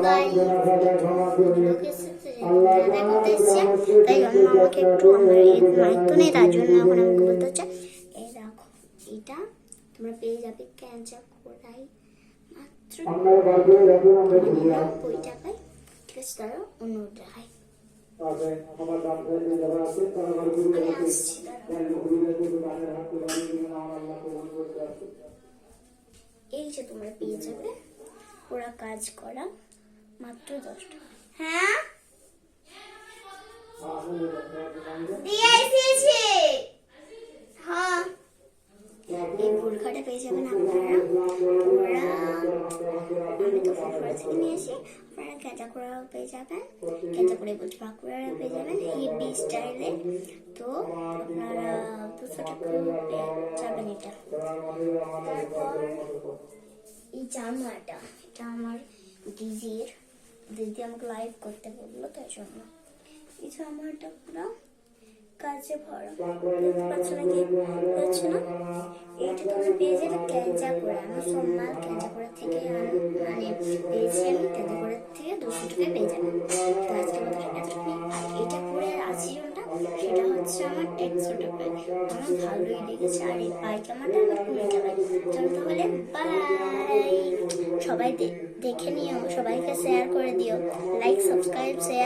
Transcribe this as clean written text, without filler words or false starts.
Guys তাই জন্য আমাকে একটু আমার মাইক তো নেই, তার জন্য এখন আমাকে বলতে হচ্ছে এই দেখো এটা তোমরা পেয়ে যাবে ক্যাঞ্চা কড়াই মাত্র 90 টাকায়। ঠিক আছে, তারা অন্য দেখায়। আমি আসছি, এই যে তোমরা পেয়ে যাবে পুরো কাজ করা মাত্র 10 টাকা। হ্যাঁ দিয়ে এসেছি। হ্যাঁ এই ফুলখাটা পেয়ে যাবেন আপনারা। আমি তো ফুলখাটা থেকে নিয়ে আসি, আপনারা কেঁচা কড়াও পেয়ে যাবেন, কেঁচা করে বলছি বাঁকুড়াও পেয়ে যাবেন হেভি স্টাইলে। তো আপনারা 200 টাকা পেয়ে যাবেন এটা। তারপর এই জামাটা, এটা আমার দিদির, দিদি আমাকে লাইভ করতে বললো, তাই জন্য এই জামাটা পুরো কাজে ভরা, দেখতে পাচ্ছ না কি পাচ্ছ না? এইটা তোমরা পেয়ে যাবে ক্যাঞ্চা করে। আমার সম্মান ক্যাঞ্চা করে থেকে মানে পেয়েছি আমি, ক্যাঞ্চা করে থেকে 200 টাকায় পেয়ে যাবেন। তো আজকে আমাদের এতটুকুনি। আর এটা পরে আছি যেটা, সেটা হচ্ছে আমার 100 টাকায়। আমার ভালোই লেগেছে। আর এই পায়জামাটা আমার 20 টাকায়। চলো তাহলে বাই। সবাই দেখে নিও, সবাইকে শেয়ার করে দিও, লাইক সাবস্ক্রাইব শেয়ার।